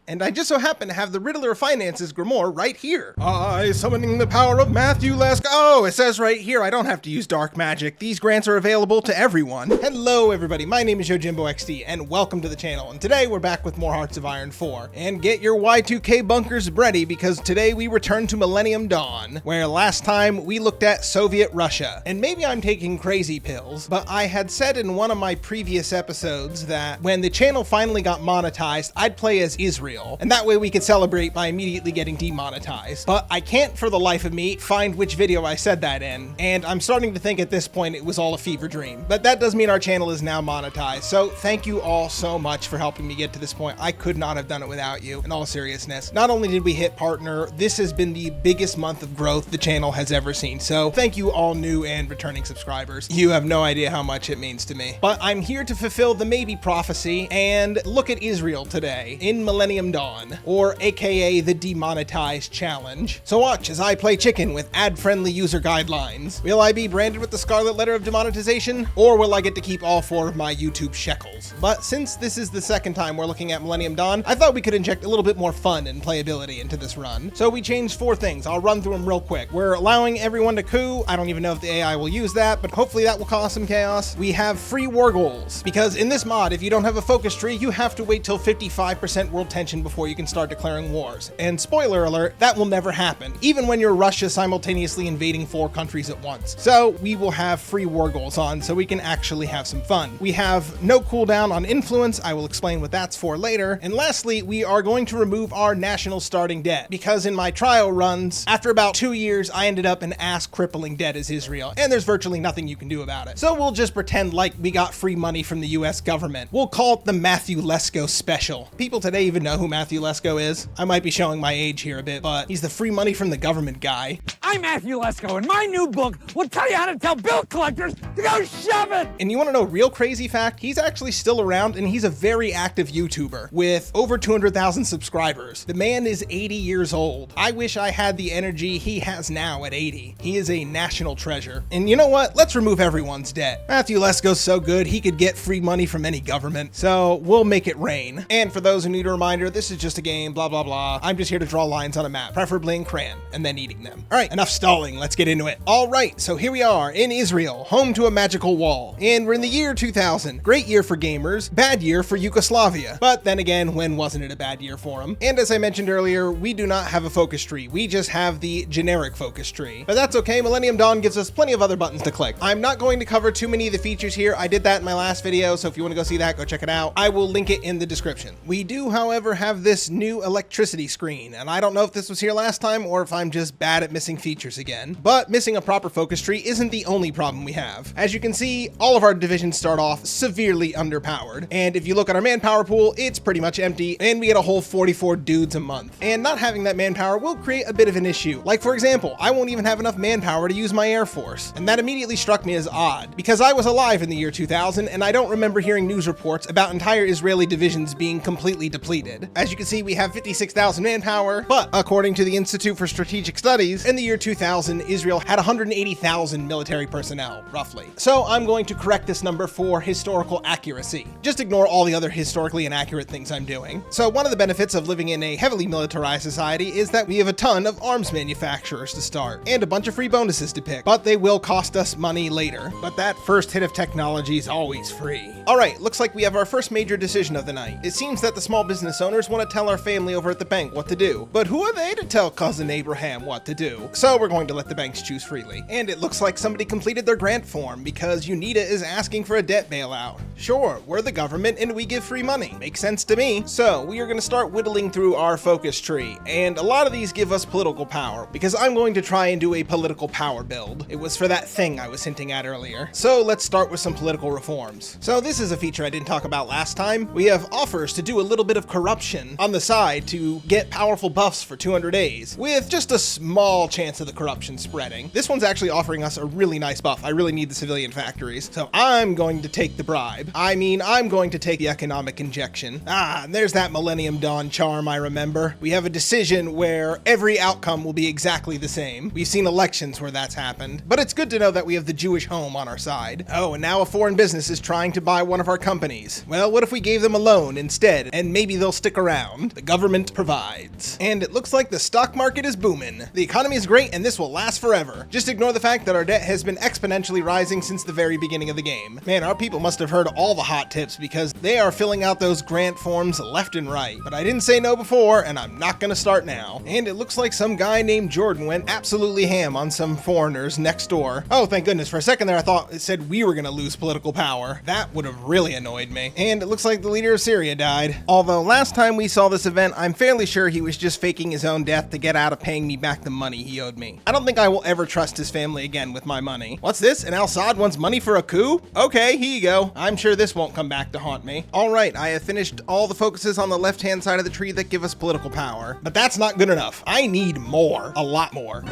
and I just so happen to have the Riddler of Finances Grimoire right here. I summoning the power of Matthew Lesk. Oh, it says right here I don't have to use dark magic. These grants are available to everyone. Hello everybody, my name is YujimboXD and welcome to the channel, and today we're back with more Hearts of Iron 4. And get your Y2K bunkers ready because today we return to Millennium Dawn, where last time we looked at Soviet Russia. And maybe I'm taking crazy pills, but I had said in one of my previous episodes that when the channel finally got monetized, I'd play as Israel, and that way we could celebrate by immediately getting demonetized. But I can't for the life of me find which video I said that in, and I'm starting to think at this point it was all a fever dream. But that does mean our channel is now monetized, so thank you all so much for helping me get to this point. I could not have done it without you, in all seriousness. Not only did we hit partner, this has been the biggest month of growth the channel has ever seen, so thank you all new and returning subscribers. You have no idea how much it means to me. But I'm here to fulfill the maybe prophecy and look at Israel today in Millennium Dawn, or aka the Demonetized Challenge. So watch as I play chicken with ad-friendly user guidelines. Will I be branded with the scarlet letter of demonetization, or will I get to keep all 4 of my YouTube shekels? But since this is the second time we're looking at Millennium Dawn, I thought we could inject a little bit more fun and playability into this run. So we changed 4 things. I'll run through them real quick. We're allowing everyone to coup. I don't even know if the AI will use that, but hopefully that will cause some chaos. We have free war goals, because in this mod, if you don't have a focus tree, you have to wait till 55% world tension before you can start declaring wars. And spoiler alert, that will never happen, even when you're Russia simultaneously invading 4 countries at once. So we will have free war goals on so we can actually have some fun. We have no cooldown on influence. I will explain what that's for later. And lastly, we are going to remove our national starting debt, because in my trial runs, after about 2 years, I ended up in ass-crippling debt as Israel, and there's virtually nothing you can do about it. So we'll just pretend like we got free money from the US government. We'll call it the Matthew Lesko special. People today even know who Matthew Lesko is. I might be showing my age here a bit, but he's the free money from the government guy. I'm Matthew Lesko, and my new book will tell you how to tell bill collectors to go shove it! And you want to know a real crazy fact? He's actually still around, and he's a very active YouTuber with over 200,000 subscribers. The man is 80 years old. I wish I had the energy he has now at 80. He is a national treasure. And you know what? Let's remove everyone's debt. Matthew Lesko's so good, he could get free money from any government. So we'll make it rain. And for those who need a reminder, this is just a game, blah, blah, blah. I'm just here to draw lines on a map, preferably in crayon, and then eating them. All right, enough stalling. Let's get into it. All right, so here we are in Israel, home to a magical wall. And we're in the year 2000. Great year for gamers, bad year for Yugoslavia. But then again, when wasn't it a bad year for them? And as I mentioned earlier, we do not have a focus tree. We just have the generic focus tree. But that's okay. Millennium Dawn gives us plenty of other buttons to click. I'm not going to cover too many of the features here. I did that in my last video, so if you want to go see that, go check it out. I will link it in the description. We do, however, have this new electricity screen, and I don't know if this was here last time or if I'm just bad at missing features again. But missing a proper focus tree isn't the only problem we have. As you can see, all of our divisions start off severely underpowered, and if you look at our manpower pool, it's pretty much empty, and we get a whole 44 dudes a month. And not having that manpower will create a bit of an issue. Like, for example, I won't even have enough manpower to use my Air Force, and that immediately struck me as odd, because I was alive in the year 2000, and I don't remember hearing news reports about entire Israeli divisions being completely depleted. As you can see, we have 56,000 manpower, but according to the Institute for Strategic Studies, in the year 2000, Israel had 180,000 military personnel, roughly. So I'm going to correct this number for historical accuracy. Just ignore all the other historically inaccurate things I'm doing. So one of the benefits of living in a heavily militarized society is that we have a ton of arms manufacturers to start, and a bunch of free bonuses to pick, but they will cost us money later. But that first hit of technology is always free. All right, looks like we have our first major decision of the night. It seems that the small business owners want to tell our family over at the bank what to do, but who are they to tell cousin Abraham what to do? So we're going to let the banks choose freely. And it looks like somebody completed their grant form because UNITA is asking for a debt bailout. Sure, we're the government and we give free money. Makes sense to me. So we are going to start whittling through our focus tree, and a lot of these give us political power, because I'm going to try and do a political power build. It was for that thing I was hinting at earlier. So let's start with some political reforms. So this is a feature I didn't talk about last time. We have offers to do a little bit of corruption on the side to get powerful buffs for 200 days, with just a small chance of the corruption spreading. This one's actually offering us a really nice buff. I really need the civilian factories, so I'm going to take the bribe. I'm going to take the economic injection. And there's that Millennium Dawn charm I remember. We have a decision where every outcome will be exactly the same. We've seen elections where that's happened, but it's good to know that we have the Jewish home on our side. Oh, and now a foreign business is trying to buy one of our companies. Well, what if we gave them a loan instead, and maybe they'll stick stick around. The government provides. And it looks like the stock market is booming. The economy is great and this will last forever. Just ignore the fact that our debt has been exponentially rising since the very beginning of the game. Man, our people must have heard all the hot tips because they are filling out those grant forms left and right. But I didn't say no before and I'm not gonna start now. And it looks like some guy named Jordan went absolutely ham on some foreigners next door. Oh, thank goodness. For a second there I thought it said we were gonna lose political power. That would have really annoyed me. And it looks like the leader of Syria died. Although last time we saw this event, I'm fairly sure he was just faking his own death to get out of paying me back the money he owed me. I don't think I will ever trust his family again with my money. What's this? An Al-Assad wants money for a coup? Okay, here you go. I'm sure this won't come back to haunt me. All right, I have finished all the focuses on the left-hand side of the tree that give us political power. But that's not good enough. I need more. A lot more.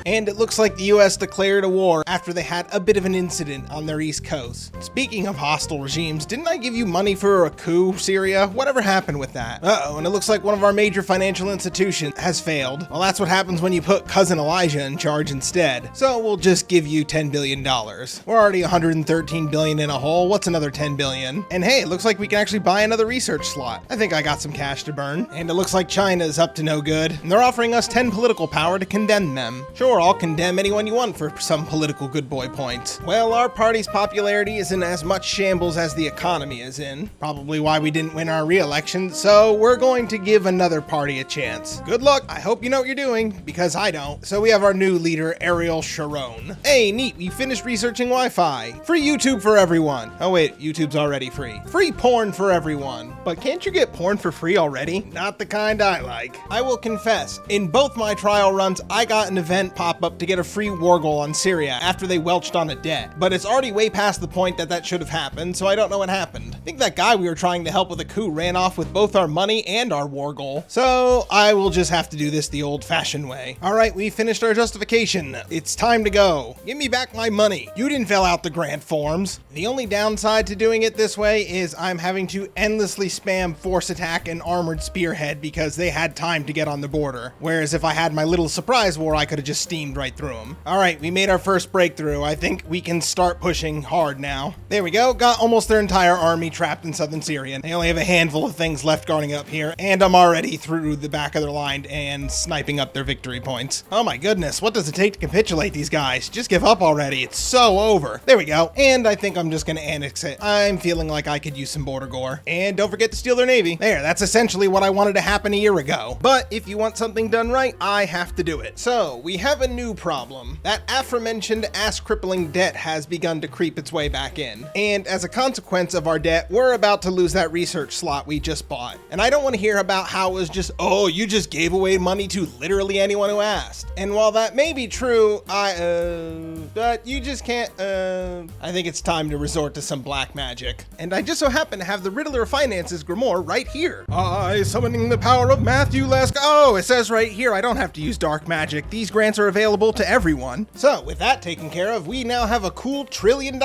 And it looks like the US declared a war after they had a bit of an incident on their east coast. Speaking of hostile regimes, didn't I give you money for a coup, Syria? Whatever happened with that? Uh-oh, and it looks like one of our major financial institutions has failed. Well, that's what happens when you put cousin Elijah in charge instead. So we'll just give you $10 billion. We're already 113 billion in a hole. What's another 10 billion? And hey, it looks like we can actually buy another research slot. I think I got some cash to burn. And it looks like China is up to no good. And they're offering us 10 political power to condemn them. Sure, I'll condemn anyone you want for some political good boy points. Well, our party's popularity is in as much shambles as the economy is in. Probably why we didn't win our re-election, so we're going to give another party a chance. Good luck. I hope you know what you're doing, because I don't. So we have our new leader, Ariel Sharon. Hey, neat, we finished researching Wi-Fi. Free YouTube for everyone. Oh wait, YouTube's already free. Free porn for everyone. But can't you get porn for free already? Not the kind I like. I will confess, in both my trial runs, I got an event pop up to get a free war goal on Syria after they welched on a debt. But it's already way past the point that should have happened, so I don't know what happened. I think that guy we were trying to help with a coup ran off with both our money and our war goal. So I will just have to do this the old-fashioned way. All right, we finished our justification. It's time to go. Give me back my money. You didn't fill out the grant forms. The only downside to doing it this way is I'm having to endlessly spam force attack and armored spearhead because they had time to get on the border. Whereas if I had my little surprise war, I could have just steamed right through them. All right, we made our first breakthrough. I think we can start pushing hard now. There we go. Got almost their entire army trapped in southern Syria. They only have a handful of things left guarding up here, and I'm already through the back of their line and sniping up their victory points. Oh my goodness, what does it take to capitulate these guys? Just give up already. It's so over. There we go. And I think I'm just gonna annex it. I'm feeling like I could use some border gore. And don't forget to steal their navy. There, that's essentially what I wanted to happen a year ago. But if you want something done right, I have to do it. So we have a new problem. That aforementioned ass-crippling debt has begun to creep its way back in. And as a consequence of our debt, we're about to lose that research slot we just bought. And I don't want to hear about how it was just, oh, you just gave away money to literally anyone who asked. And while that may be true, but you just can't, I think it's time to resort to some black magic. And I just so happen to have the Riddler of Finances Grimoire right here. I summoning the power of Matthew Lesk. Oh, it says right here I don't have to use dark magic. These grants are available to everyone. So with that taken care of, we now have a cool $1 trillion,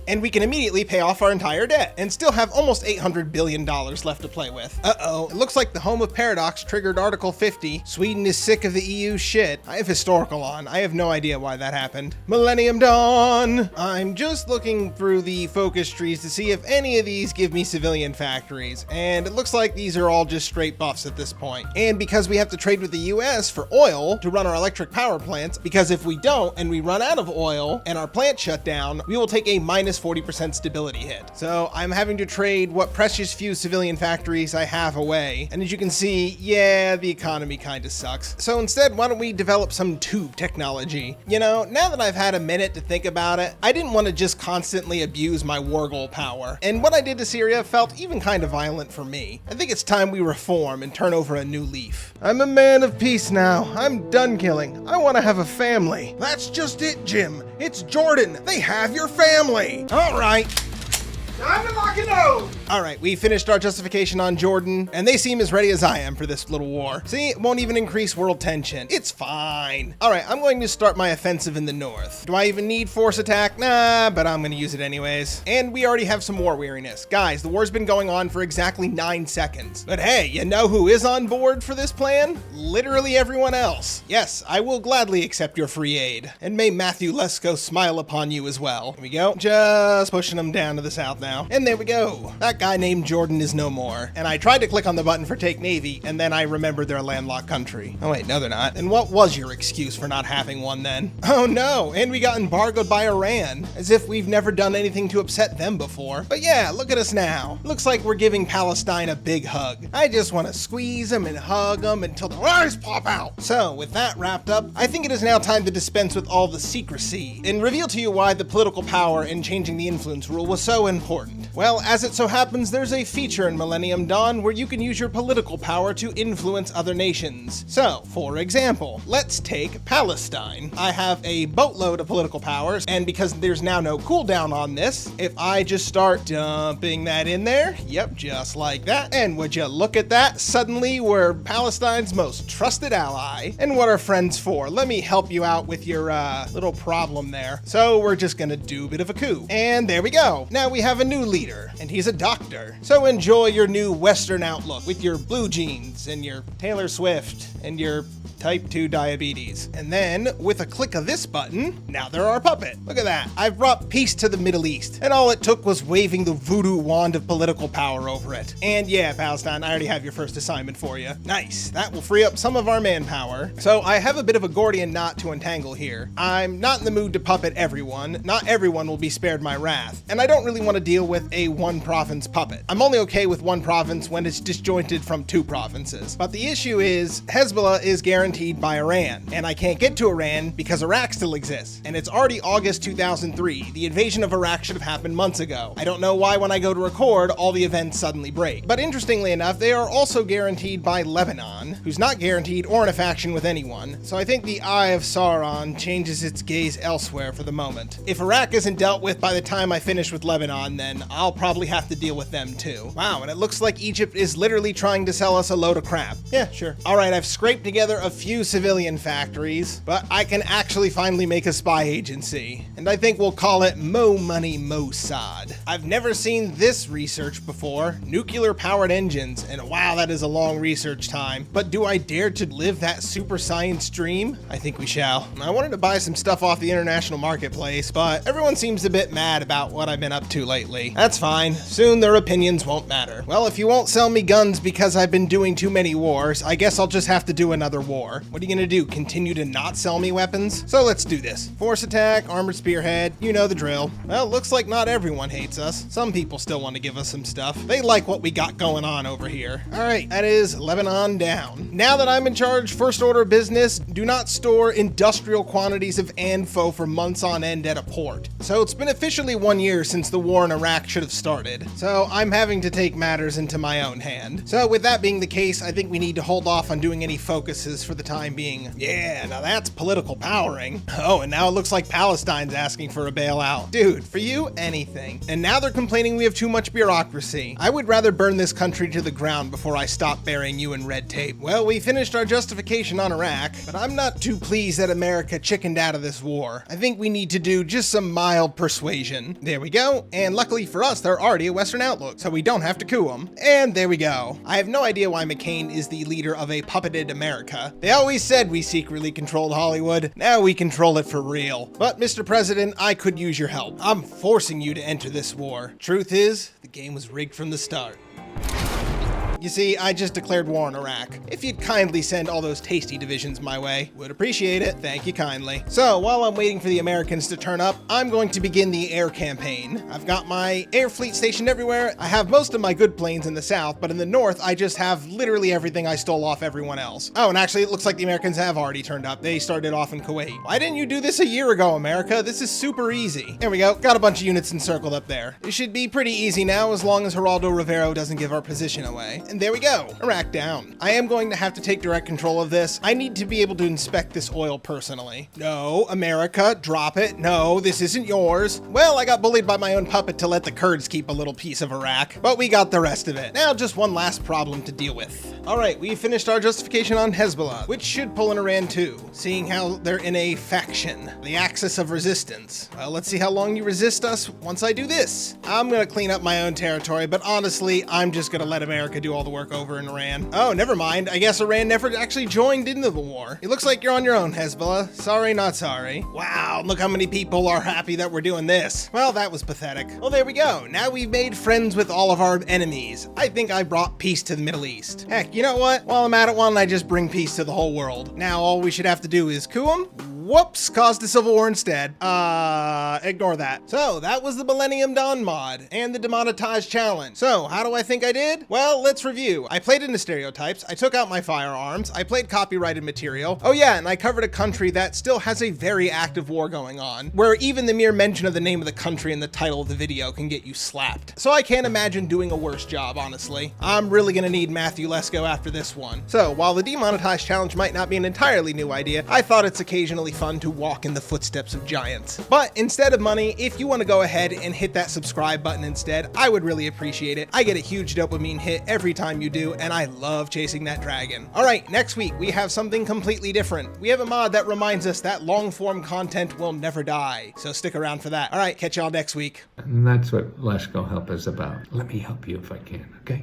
and we can immediately pay off our entire debt and still have almost $800 billion left to play with. Uh-oh, it looks like the home of Paradox triggered Article 50. Sweden is sick of the EU shit. I have historical on. I have no idea why that happened. Millennium Dawn. I'm just looking through the focus trees to see if any of these give me civilian factories, and it looks like these are all just straight buffs at this point. And because we have to trade with the US for oil to run our electric power plants, because if we don't and we run out of oil and our plant shut down, we will take a minus 40% stability hit. So I'm having to trade what precious few civilian factories I have away. And as you can see, yeah, the economy kind of sucks. So instead, why don't we develop some tube technology? You know, now that I've had a minute to think about it, I didn't want to just constantly abuse my war goal power. And what I did to Syria felt even kind of violent for me. I think it's time we reform and turn over a new leaf. I'm a man of peace now. I'm done killing. I want to have a family. That's just it, Jim. It's Jordan. They have your family. All right. Time to lock it out. All right, we finished our justification on Jordan, and they seem as ready as I am for this little war. See, it won't even increase world tension. It's fine. All right, I'm going to start my offensive in the north. Do I even need force attack? Nah, but I'm going to use it anyways. And we already have some war weariness. Guys, the war's been going on for exactly 9 seconds. But hey, you know who is on board for this plan? Literally everyone else. Yes, I will gladly accept your free aid. And may Matthew Lesko smile upon you as well. Here we go. Just pushing them down to the south now. And there we go. That guy named Jordan is no more. And I tried to click on the button for Take Navy, and then I remembered they're a landlocked country. Oh wait, no they're not. And what was your excuse for not having one then? Oh no, and we got embargoed by Iran, as if we've never done anything to upset them before. But yeah, look at us now. Looks like we're giving Palestine a big hug. I just want to squeeze them and hug them until the eyes pop out. So with that wrapped up, I think it is now time to dispense with all the secrecy and reveal to you why the political power in changing the influence rule was so important. Well, as it so happens, there's a feature in Millennium Dawn where you can use your political power to influence other nations. So, for example, let's take Palestine. I have a boatload of political powers, and because there's now no cooldown on this, if I just start dumping that in there, yep, just like that, and would you look at that, suddenly we're Palestine's most trusted ally. And what are friends for? Let me help you out with your little problem there. So we're just gonna do a bit of a coup. And there we go. Now we have a new leader, and he's a doctor. So enjoy your new Western outlook with your blue jeans and your Taylor Swift and your type 2 diabetes. And then, with a click of this button, now they're our puppet. Look at that. I've brought peace to the Middle East, and all it took was waving the voodoo wand of political power over it. And yeah, Palestine, I already have your first assignment for you. Nice. That will free up some of our manpower. So I have a bit of a Gordian knot to untangle here. I'm not in the mood to puppet everyone. Not everyone will be spared my wrath. And I don't really want to deal with a one province puppet. I'm only okay with one province when it's disjointed from 2 provinces. But the issue is, Hezbollah is guaranteed by Iran, and I can't get to Iran because Iraq still exists, and it's already August 2003. The invasion of Iraq should have happened months ago. I don't know why when I go to record, all the events suddenly break. But interestingly enough, they are also guaranteed by Lebanon, who's not guaranteed or in a faction with anyone, so I think the Eye of Sauron changes its gaze elsewhere for the moment. If Iraq isn't dealt with by the time I finish with Lebanon, then I'll probably have to deal with them too. Wow, and it looks like Egypt is literally trying to sell us a load of crap. Yeah, sure. Alright, I've scraped together a few civilian factories, but I can actually finally make a spy agency, and I think we'll call it Mo Money Mossad. I've never seen this research before, nuclear powered engines, and wow, that is a long research time. But do I dare to live that super science dream? I think we shall. I wanted to buy some stuff off the international marketplace, but everyone seems a bit mad about what I've been up to lately. That's fine, soon their opinions won't matter. Well, if you won't sell me guns because I've been doing too many wars, I guess I'll just have to do another war. What are you gonna do, continue to not sell me weapons? So let's do this. Force attack, armored spearhead, you know the drill. Well, looks like not everyone hates us. Some people still want to give us some stuff. They like what we got going on over here. All right, that is Lebanon down. Now that I'm in charge, first order of business, do not store industrial quantities of ANFO for months on end at a port. So it's been officially 1 year since the war in Iraq should have started. So I'm having to take matters into my own hand. So with that being the case, I think we need to hold off on doing any focuses for the time being. Yeah, now that's political powering. Oh, and now it looks like Palestine's asking for a bailout. Dude, for you, anything. And now they're complaining we have too much bureaucracy. I would rather burn this country to the ground before I stop burying you in red tape. Well, we finished our justification on Iraq, but I'm not too pleased that America chickened out of this war. I think we need to do just some mild persuasion. There we go, and luckily for us, they're already a Western outlook, so we don't have to coup them. And there we go. I have no idea why McCain is the leader of a puppeted America. They always said we secretly controlled Hollywood. Now we control it for real. But Mr. President, I could use your help. I'm forcing you to enter this war. Truth is, the game was rigged from the start. You see, I just declared war on Iraq. If you'd kindly send all those tasty divisions my way, would appreciate it. Thank you kindly. So, while I'm waiting for the Americans to turn up, I'm going to begin the air campaign. I've got my air fleet stationed everywhere. I have most of my good planes in the south, but in the north, I just have literally everything I stole off everyone else. Oh, and actually, it looks like the Americans have already turned up. They started off in Kuwait. Why didn't you do this a year ago, America? This is super easy. There we go. Got a bunch of units encircled up there. It should be pretty easy now, as long as Geraldo Rivero doesn't give our position away. And there we go. Iraq down. I am going to have to take direct control of this. I need to be able to inspect this oil personally. No, America, drop it. No, this isn't yours. Well, I got bullied by my own puppet to let the Kurds keep a little piece of Iraq, but we got the rest of it. Now just one last problem to deal with. All right, we finished our justification on Hezbollah, which should pull in Iran too, seeing how they're in a faction, the axis of resistance. Well, let's see how long you resist us once I do this. I'm gonna clean up my own territory, but honestly, I'm just gonna let America do all the work over in Iran. Oh, never mind. I guess Iran never actually joined into the war. It looks like you're on your own, Hezbollah. Sorry, not sorry. Wow, look how many people are happy that we're doing this. Well, that was pathetic. Well, there we go. Now we've made friends with all of our enemies. I think I brought peace to the Middle East. Heck, you know what? While I'm at it, why don't I just bring peace to the whole world? Now all we should have to do is coup them. Whoops, caused a civil war instead. Ignore that. So that was the Millennium Dawn mod and the demonetized challenge. So how do I think I did? Well, let's review. I played into stereotypes. I took out my firearms. I played copyrighted material. Oh yeah, and I covered a country that still has a very active war going on, where even the mere mention of the name of the country in the title of the video can get you slapped. So I can't imagine doing a worse job, honestly. I'm really gonna need Matthew Lesko after this one. So while the demonetized challenge might not be an entirely new idea, I thought it's occasionally fun to walk in the footsteps of giants. But instead of money, if you want to go ahead and hit that subscribe button instead, I would really appreciate it. I get a huge dopamine hit every time you do, and I love chasing that dragon. All right, next week we have something completely different. We have a mod that reminds us that long form content will never die. So stick around for that. All right, catch y'all next week. And that's what Lesko Help is about. Let me help you if I can, okay?